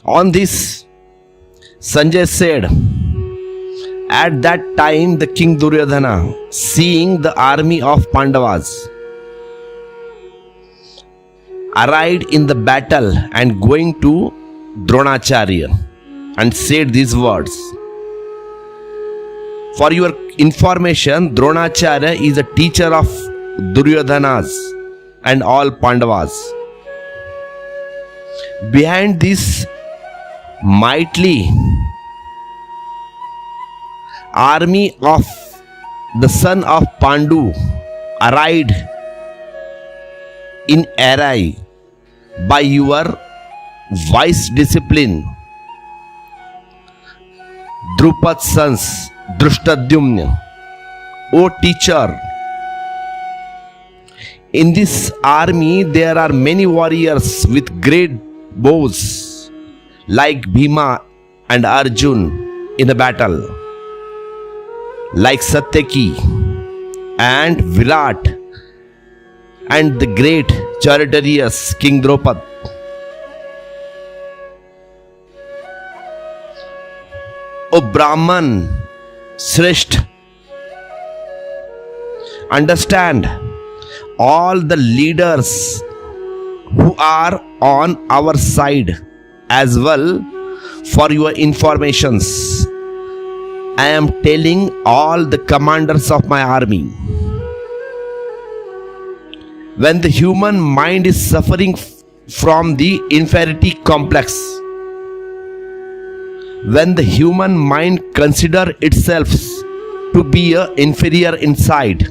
On this, Sanjay said, at that time the king Duryodhana, seeing the army of Pandavas, arrived in the battle and going to Dronacharya and said these words. For your information, Dronacharya is a teacher of Duryodhanas and all Pandavas. Behind this mighty army of the son of Pandu arrived in array by your wise discipline, Drupad's sons, Drishtadyumna. O teacher, in this army there are many warriors with great bows like Bhima and Arjun in the battle, like Satyaki and Virat and the great charioteers King Draupad. O Brahman Shrestha, understand all the leaders who are on our side as well. For your informations, I am telling all the commanders of my army. When the human mind is suffering from the inferiority complex, when the human mind considers itself to be inferior inside,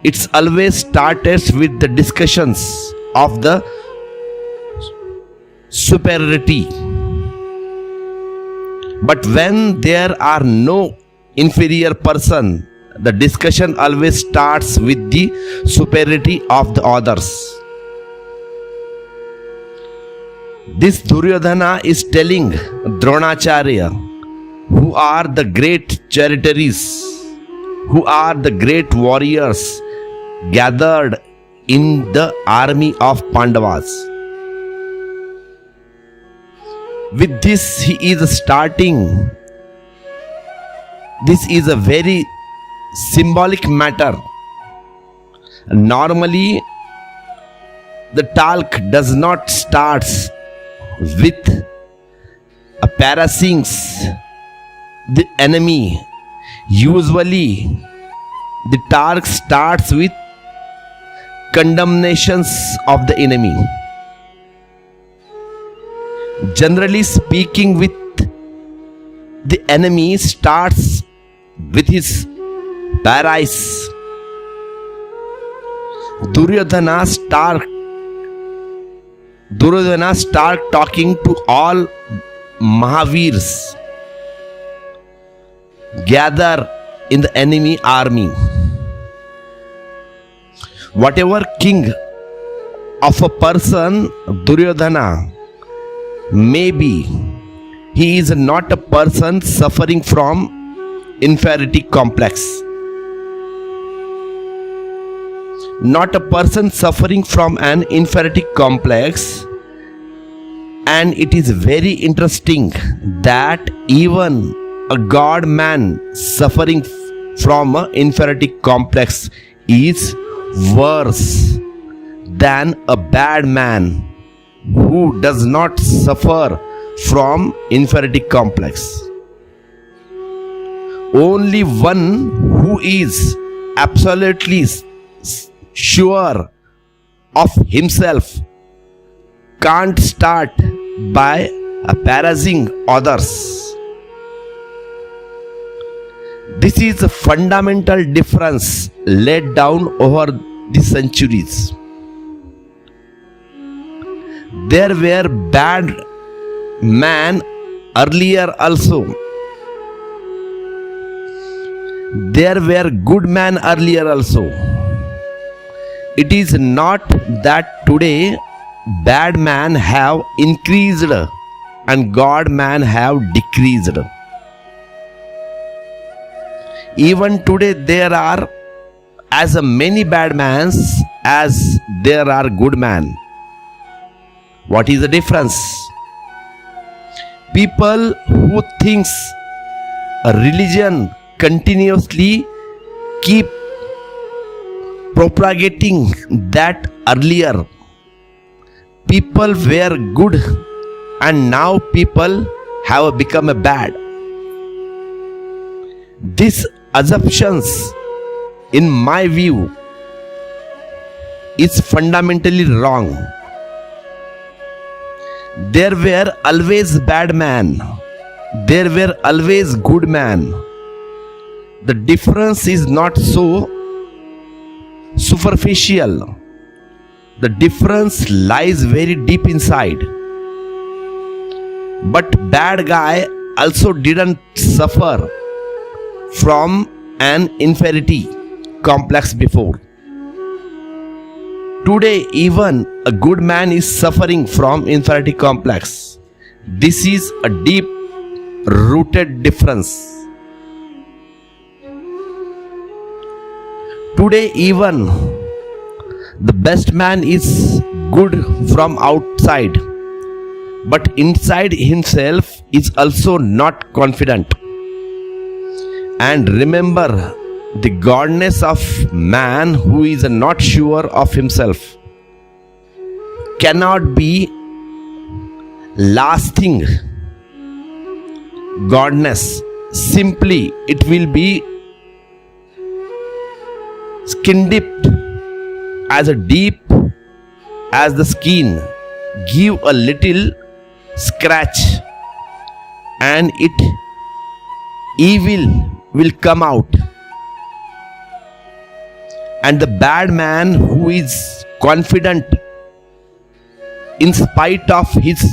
it's always started with the discussions of the superiority. But when there are no inferior person, the discussion always starts with the superiority of the others. This Duryodhana is telling Dronacharya, who are the great charioteers, who are the great warriors gathered in the army of Pandavas. With this he is starting. This is a very symbolic matter. Normally, the talk does not start with appraising the enemy. Usually, the talk starts with condemnations of the enemy. Generally speaking, with the enemy starts with his praise. Duryodhana start talking to all Mahavirs gather in the enemy army. Whatever king of a person Duryodhana may be, he is not a person suffering from inferiority complex. Not a person suffering from an inferiority complex. And it is very interesting that even a god man suffering from an inferiority complex is worse than a bad man who does not suffer from inferiority complex. Only one who is absolutely sure of himself can't start by appraising others. This is a fundamental difference laid down over the centuries. There were bad men earlier also. There were good men earlier also. It is not that today bad men have increased and God men have decreased. Even today there are as many bad men as there are good men. What is the difference? People who thinks a religion continuously keep propagating that earlier people were good and now people have become a bad. These assumptions, in my view, is fundamentally wrong. There were always bad men. There were always good men. The difference is not so superficial. The difference lies very deep inside. But bad guy also didn't suffer from an inferiority complex before. Today, even a good man is suffering from inferiority complex. This is a deep rooted difference. Today, even the best man is good from outside, but inside himself is also not confident. And remember, the godness of man who is not sure of himself cannot be lasting godness. Simply, it will be skin dipped as deep as the skin. Give a little scratch and evil will come out. And the bad man who is confident in spite of his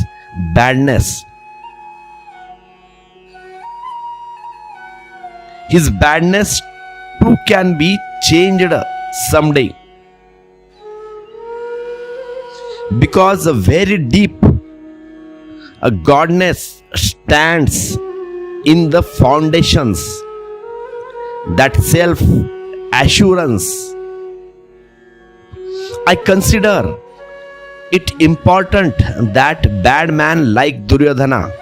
badness, his badness too can be changed someday. Because a very deep a godness stands in the foundations, that self assurance. I consider it important that bad man like Duryodhana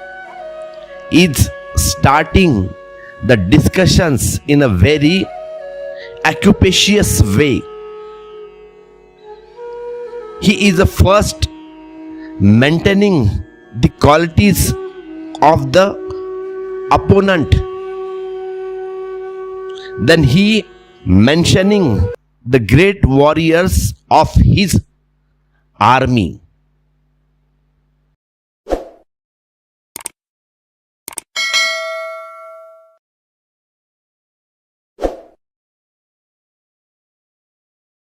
is starting the discussions in a very acupacious way. He is the first maintaining the qualities of the opponent. Then he mentioning the great warriors of his army.